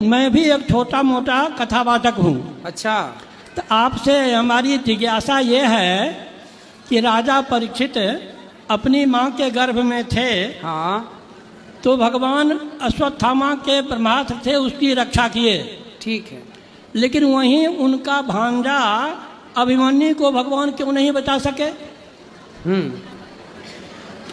मैं भी एक छोटा मोटा कथावाचक हूँ। अच्छा। तो आपसे हमारी जिज्ञासा ये है कि राजा परीक्षित अपनी माँ के गर्भ में थे। हाँ। तो भगवान अश्वत्थामा के ब्रह्मास्त्र से उसकी रक्षा किए। ठीक है। लेकिन वहीं उनका भांजा अभिमन्यु को भगवान क्यों नहीं बचा सके?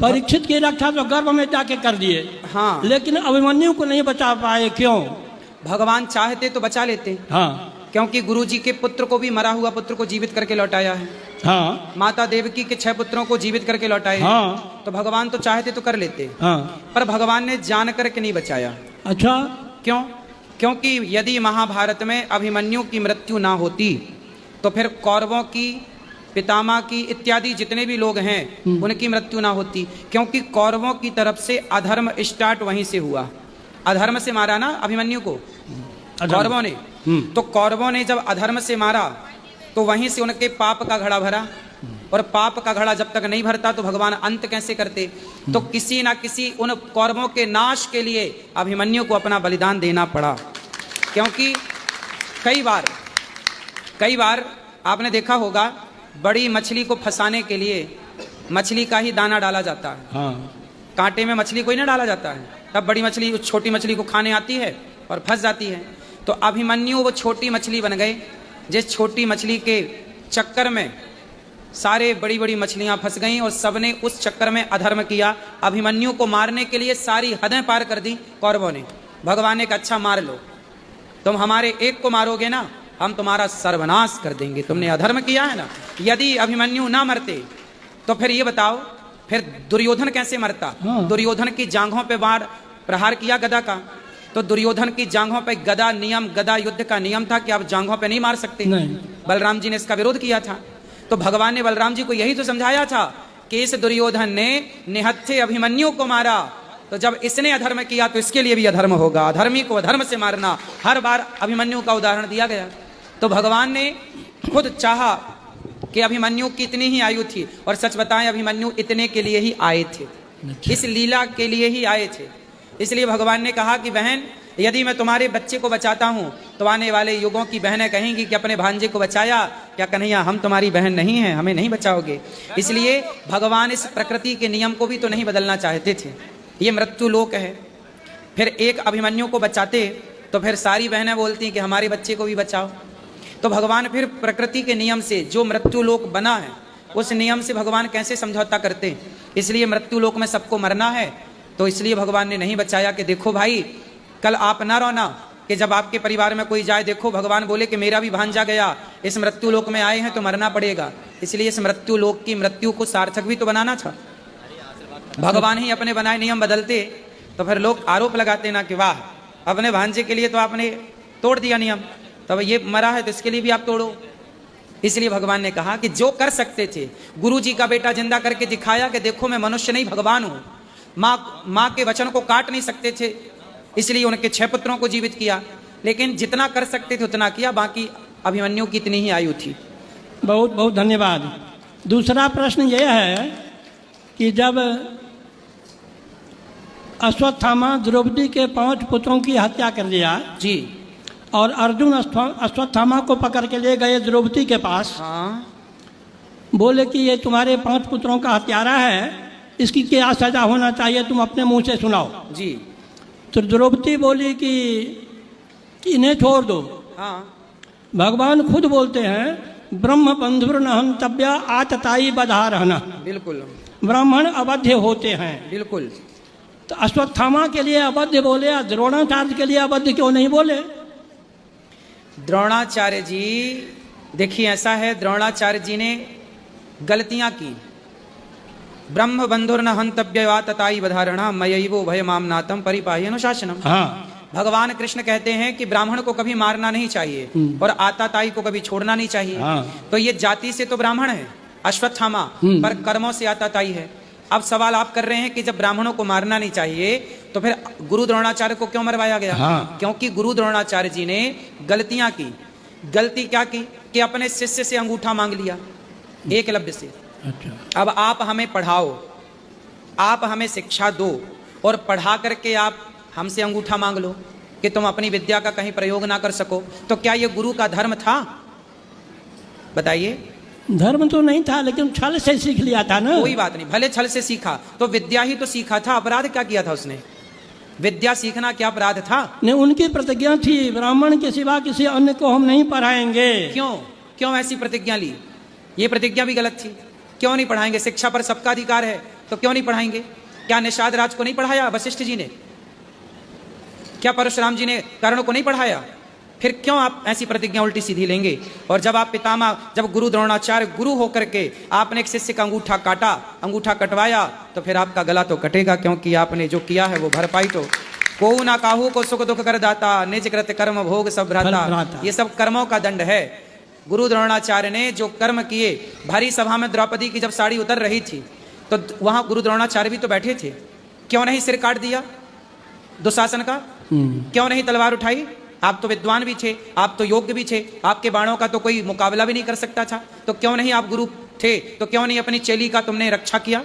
परीक्षित की रक्षा तो गर्भ में जाके कर दिए। हाँ। लेकिन अभिमन्यु को नहीं बचा पाए, क्यों? भगवान चाहते तो बचा लेते। हाँ। क्योंकि गुरुजी के पुत्र को भी, मरा हुआ पुत्र को जीवित करके लौटाया है। हाँ। माता देवकी के 6 पुत्रों को जीवित करके लौटाए। हाँ। तो भगवान तो चाहते तो कर लेते। हाँ। पर भगवान ने जान करके नहीं बचाया। अच्छा। क्यों? क्योंकि यदि महाभारत में अभिमन्यु की मृत्यु ना होती तो फिर कौरवों की, पितामह की इत्यादि जितने भी लोग हैं उनकी मृत्यु ना होती। क्योंकि कौरवों की तरफ से अधर्म स्टार्ट वहीं से हुआ। अधर्म से मारा ना अभिमन्यु को कौरवों ने। तो कौरवों ने जब अधर्म से मारा तो वहीं से उनके पाप का घड़ा भरा। और पाप का घड़ा जब तक नहीं भरता तो भगवान अंत कैसे करते? तो किसी ना किसी उन कौरवों के नाश के लिए अभिमन्यु को अपना बलिदान देना पड़ा। क्योंकि कई बार आपने देखा होगा, बड़ी मछली को फंसाने के लिए मछली का ही दाना डाला जाता है। हाँ। कांटे में मछली को ही ना डाला जाता है, तब बड़ी मछली उस छोटी मछली को खाने आती है और फंस जाती है। तो अभिमन्यु वो छोटी मछली बन गए, जिस छोटी मछली के चक्कर में सारे बड़ी बड़ी मछलियां फंस गईं और सबने उस चक्कर में अधर्म किया। अभिमन्यु को मारने के लिए सारी हदें पार कर दी कौरवों ने। भगवान ने कहा अच्छा मार लो, तुम हमारे एक को मारोगे ना, हम तुम्हारा सर्वनाश कर देंगे, तुमने अधर्म किया है ना। यदि अभिमन्यु ना मरते तो फिर ये बताओ, फिर दुर्योधन कैसे मरता? दुर्योधन की जांघों पे बाण प्रहार किया गदा का, तो दुर्योधन की जांघों पे गदा युद्ध का नियम था कि आप जांघों पे नहीं मार सकते। नहीं। बलराम जी ने इसका विरोध किया था। तो भगवान ने बलराम जी को यही तो समझाया था कि इस दुर्योधन ने निहत्थे अभिमन्यु को मारा, तो जब इसने अधर्म किया तो इसके लिए भी अधर्म होगा। अधर्मी को अधर्म से मारना, हर बार अभिमन्यु का उदाहरण दिया गया। तो भगवान ने खुद चाहा कि अभिमन्यु की इतनी ही आयु थी, और सच बताएं अभिमन्यु इतने के लिए ही आए थे, इस लीला के लिए ही आए थे। इसलिए भगवान ने कहा कि बहन, यदि मैं तुम्हारे बच्चे को बचाता हूं तो आने वाले युगों की बहनें कहेंगी कि अपने भांजे को बचाया, क्या कन्हैया हम तुम्हारी बहन नहीं हैं, हमें नहीं बचाओगे। इसलिए भगवान इस प्रकृति के नियम को भी तो नहीं बदलना चाहते थे। ये मृत्यु लोक है। फिर एक अभिमन्यु को बचाते तो फिर सारी बहनें बोलती कि हमारे बच्चे को भी बचाओ। तो भगवान फिर प्रकृति के नियम से, जो मृत्यु लोक बना है उस नियम से भगवान कैसे समझौता करते? इसलिए मृत्यु लोक में सबको मरना है, तो इसलिए भगवान ने नहीं बचाया कि देखो भाई, कल आप ना रोना कि जब आपके परिवार में कोई जाए, देखो भगवान बोले कि मेरा भी भांजा गया, इस मृत्यु लोक में आए हैं तो मरना पड़ेगा। इसलिए इस मृत्यु लोक की मृत्यु को सार्थक भी तो बनाना था। भगवान ही अपने बनाए नियम बदलते तो फिर लोग आरोप लगाते ना कि वाह, अपने भांजे के लिए तो आपने तोड़ दिया नियम, तब ये मरा है तो इसके लिए भी आप तोड़ो। इसलिए भगवान ने कहा कि जो कर सकते थे, गुरु जी का बेटा जिंदा करके दिखाया कि देखो मैं मनुष्य नहीं भगवान हूं। माँ के वचन को काट नहीं सकते थे, इसलिए उनके 6 पुत्रों को जीवित किया। लेकिन जितना कर सकते थे उतना किया, बाकी अभिमन्यु की इतनी ही आयु थी। बहुत बहुत धन्यवाद। दूसरा प्रश्न यह है कि जब अश्वत्थामा द्रौपदी के 5 पुत्रों की हत्या कर दिया जी, और अर्जुन अश्वत्थामा को पकड़ के ले गए द्रौपदी के पास। हाँ। बोले कि ये तुम्हारे 5 पुत्रों का हत्यारा है, इसकी क्या सजा होना चाहिए, तुम अपने मुंह से सुनाओ जी। तो द्रौपदी बोली कि इन्हें छोड़ दो। हाँ। भगवान खुद बोलते हैं, ब्रह्म बंधुर न हंतव्या आतताई बधा रहना। बिल्कुल। ब्राह्मण अवध्य होते हैं। बिल्कुल। तो अश्वत्थामा के लिए अवध्य बोले, द्रोणाचार्य के लिए अवध्य क्यों नहीं बोले? द्रोणाचार्य जी, देखिए ऐसा है, द्रोणाचार्य जी ने गलतियां की। ब्रह्म बंधुर न हंतव्य तताई बधारणा मयैवो भयमामनातम परिपाहि अनुशासनम। हाँ। भगवान कृष्ण कहते हैं कि ब्राह्मण को कभी मारना नहीं चाहिए और आताताई को कभी छोड़ना नहीं चाहिए। हाँ। तो ये जाति से तो ब्राह्मण है अश्वत्थामा, पर कर्मों से आताताई है। अब सवाल आप कर रहे हैं कि जब ब्राह्मणों को मारना नहीं चाहिए तो फिर गुरु द्रोणाचार्य को क्यों मरवाया गया? हाँ। क्योंकि गुरु द्रोणाचार्य जी ने गलतियां की। गलती क्या की कि अपने शिष्य से अंगूठा मांग लिया, एकलव्य से। अच्छा। अब आप हमें पढ़ाओ, आप हमें शिक्षा दो, और पढ़ा करके आप हमसे अंगूठा मांग लो, कि तुम अपनी विद्या का कहीं प्रयोग ना कर सको, तो क्या ये गुरु का धर्म था? बताइए। धर्म तो नहीं था, लेकिन छल से सीख लिया था ना। कोई बात नहीं, भले छल से सीखा, तो विद्या ही तो सीखा था। अपराध क्या किया था उसने? विद्या सीखना क्या अपराध था? नहीं, उनकी प्रतिज्ञा थी, ब्राह्मण के सिवा किसी अन्य को हम नहीं पढ़ाएंगे। क्यों ऐसी प्रतिज्ञा ली? ये प्रतिज्ञा भी गलत थी। क्यों नहीं पढ़ाएंगे? शिक्षा पर सबका अधिकार है, तो क्यों नहीं पढ़ाएंगे? क्या निषाद राज को नहीं पढ़ाया वशिष्ठ जी ने? क्या परशुराम जी ने कर्ण को नहीं पढ़ाया? फिर क्यों आप ऐसी प्रतिज्ञा उल्टी सीधी लेंगे? और जब आप पितामह, जब गुरु द्रोणाचार्य गुरु होकर के आपने एक शिष्य का अंगूठा काटा, अंगूठा कटवाया, तो फिर आपका गला तो कटेगा, क्योंकि आपने जो किया है वो भरपाई तो को ना काहू को सुख दुख कर दाता, निज कृत कर्म भोग सब भ्राता। ये सब कर्मों का दंड है। गुरु द्रोणाचार्य ने जो कर्म किए, भारी सभा में द्रौपदी की जब साड़ी उतर रही थी, तो वहां गुरु द्रोणाचार्य भी तो बैठे थे। क्यों नहीं सिर काट दिया दुशासन का? क्यों नहीं तलवार उठाई? आप तो विद्वान भी थे, आप तो योग्य भी थे, आपके बाणों का तो कोई मुकाबला भी नहीं कर सकता था। तो क्यों नहीं, आप गुरु थे तो क्यों नहीं अपनी चेली का तुमने रक्षा किया?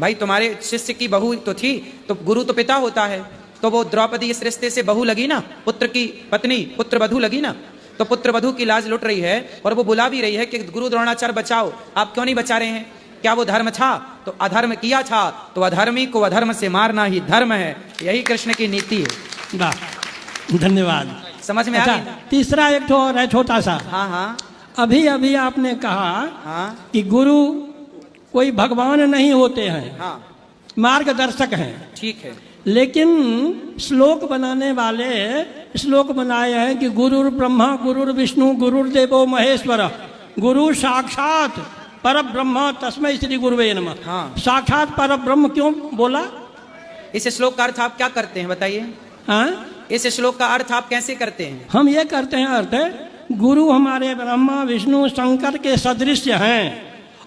भाई तुम्हारे शिष्य की बहू तो थी, तो गुरु तो पिता होता है, तो वो द्रौपदी इस रिश्ते से बहू लगी ना, पुत्र की पत्नी, पुत्र वधू लगी ना। तो पुत्र वधू की लाज लुट रही है और वो बुला भी रही है कि गुरु द्रोणाचार्य बचाओ। आप क्यों नहीं बचा रहे हैं? क्या वो धर्म था? तो अधर्म किया था, तो अधर्मी को अधर्म से मारना ही धर्म है। यही कृष्ण की नीति है। वाह, धन्यवाद। समझ में आ गई? तीसरा एक तो और है छोटा सा। हाँ हाँ, अभी अभी आपने कहा हाँ कि गुरु कोई भगवान नहीं होते हैं, हाँ, मार्गदर्शक हैं। ठीक है। लेकिन श्लोक बनाने वाले श्लोक बनाए हैं कि गुरुर ब्रह्मा गुरुर विष्णु गुरुर्देवो महेश्वर, गुरु साक्षात पर ब्रह्म तस्मै श्री गुरुवे नमः। हाँ। साक्षात पर ब्रह्म क्यों बोला? इस श्लोक का अर्थ आप क्या करते हैं बताइए? हाँ, इस श्लोक का अर्थ आप कैसे करते हैं? हम ये करते हैं, अर्थ गुरु हमारे ब्रह्मा विष्णु शंकर के सदृश हैं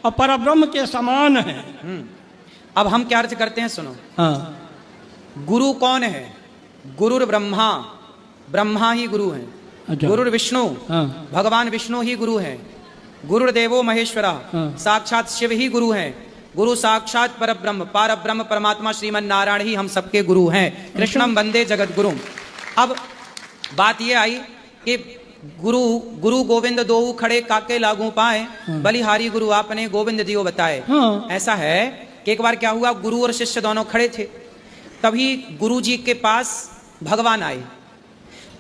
और परब्रह्म के समान हैं। अब हम क्या अर्थ करते हैं, सुनो। हाँ। गुरु कौन है? गुरुर ब्रह्मा, ब्रह्मा ही गुरु है। अच्छा। गुरुर विष्णु, हाँ। भगवान विष्णु ही गुरु है। गुरुर्देवो महेश्वरा, हाँ। साक्षात शिव ही गुरु हैं। गुरु साक्षात परब्रह्म, परब्रह्म परमात्मा श्रीमन नारायण ही हम सबके गुरु हैं। कृष्णम वंदे जगत गुरु। अब बात यह आई कि गुरु गुरु गोविंद दो खड़े काके लागू पाए, बलिहारी गुरु आपने गोविंद दियो बताए। हाँ। ऐसा है कि एक बार क्या हुआ, गुरु और शिष्य दोनों खड़े थे, तभी गुरु जी के पास भगवान आए।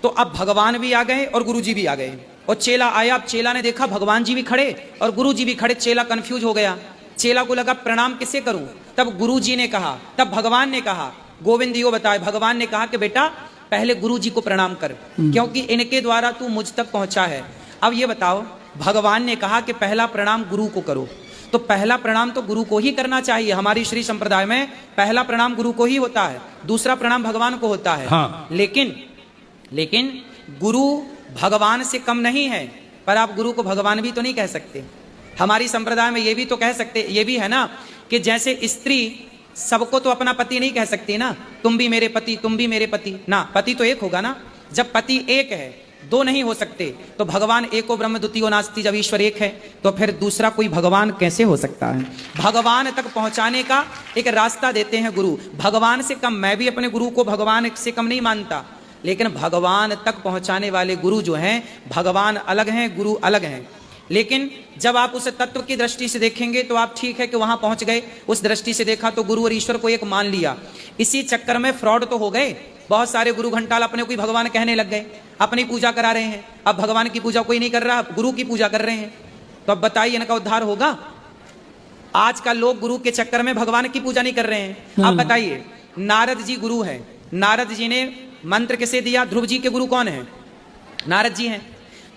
तो अब भगवान भी आ गए और गुरु जी भी आ गए, और चेला आया। अब चेला ने देखा भगवान जी भी खड़े और गुरु जी भी खड़े, चेला कंफ्यूज हो गया। चेला को लगा प्रणाम किसे करूं? तब गुरु जी ने कहा, तब भगवान ने कहा, गोविंद यो बताए, भगवान ने कहा कि बेटा पहले गुरु जी को प्रणाम कर, क्योंकि इनके द्वारा तू मुझ तक पहुंचा है। अब ये बताओ, भगवान ने कहा कि पहला प्रणाम गुरु को करो, तो पहला प्रणाम तो गुरु को ही करना चाहिए। हमारी श्री संप्रदाय में पहला प्रणाम गुरु को ही होता है, दूसरा प्रणाम भगवान को होता है। हाँ। लेकिन गुरु भगवान से कम नहीं है, पर आप गुरु को भगवान भी तो नहीं कह सकते। हमारी संप्रदाय में ये भी तो कह सकते, ये भी है ना कि जैसे स्त्री सबको तो अपना पति नहीं कह सकती ना, तुम भी मेरे पति, तुम भी मेरे पति ना, पति तो एक होगा ना। जब पति एक है, दो नहीं हो सकते, तो भगवान एको ब्रह्म द्वितीयो नास्ति, जब ईश्वर एक है तो फिर दूसरा कोई भगवान कैसे हो सकता है? भगवान तक पहुंचाने का एक रास्ता देते हैं गुरु। भगवान से कम, मैं भी अपने गुरु को भगवान से कम नहीं मानता, लेकिन भगवान तक पहुंचाने वाले गुरु जो हैं, भगवान अलग हैं, गुरु अलग हैं। लेकिन जब आप उस तत्व की दृष्टि से देखेंगे तो आप ठीक है कि वहां पहुंच गए, उस दृष्टि से देखा तो गुरु और ईश्वर को एक मान लिया। इसी चक्कर में फ्रॉड तो हो गए, बहुत सारे गुरु घंटाल अपने को भगवान कहने लग गए, अपनी पूजा करा रहे हैं। अब भगवान की पूजा कोई नहीं कर रहा, गुरु की पूजा कर रहे हैं, तो अब बताइए इनका उद्धार होगा? आजकल लोग गुरु के चक्कर में भगवान की पूजा नहीं कर रहे हैं। अब बताइए, नारद जी गुरु है, नारद जी ने मंत्र किसे दिया? ध्रुव जी के गुरु कौन है? नारद जी हैं।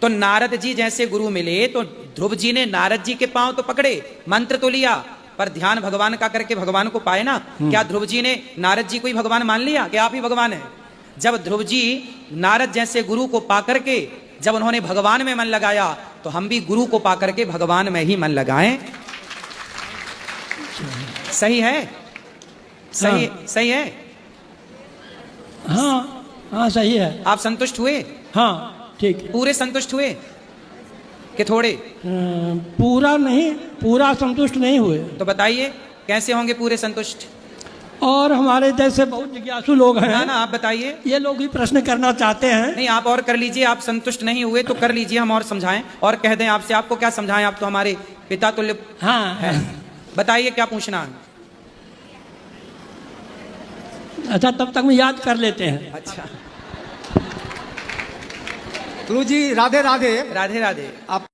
तो नारद जी जैसे गुरु मिले तो ध्रुव जी ने नारद जी के पांव तो पकड़े, मंत्र तो लिया, पर ध्यान भगवान का करके भगवान को पाए ना। क्या ध्रुव जी ने नारद जी को ही भगवान मान लिया कि आप ही भगवान हैं? जब ध्रुव जी नारद जैसे गुरु को पा करके जब उन्होंने भगवान में मन लगाया, तो हम भी गुरु को पा करके भगवान में ही मन लगाएं। सही है? सही, हाँ। सही है? हाँ हाँ, सही है। आप संतुष्ट हुए? हाँ ठीक है। पूरे संतुष्ट हुए कि थोड़े? पूरा नहीं, पूरा संतुष्ट नहीं हुए। तो बताइए कैसे होंगे पूरे संतुष्ट? और हमारे जैसे बहुत जिज्ञासु लोग ना हैं, ना आप बताइए। ये लोग भी प्रश्न करना चाहते हैं। नहीं आप और कर लीजिए, आप संतुष्ट नहीं हुए तो कर लीजिए, हम और समझाएं और कह दें आपसे। आपको क्या समझाएं, आप तो हमारे पिता तुल्य हाँ हैं। बताइए क्या पूछना है। अच्छा, तब तक में याद कर लेते हैं। अच्छा, गुरु जी राधे राधे। राधे राधे। आप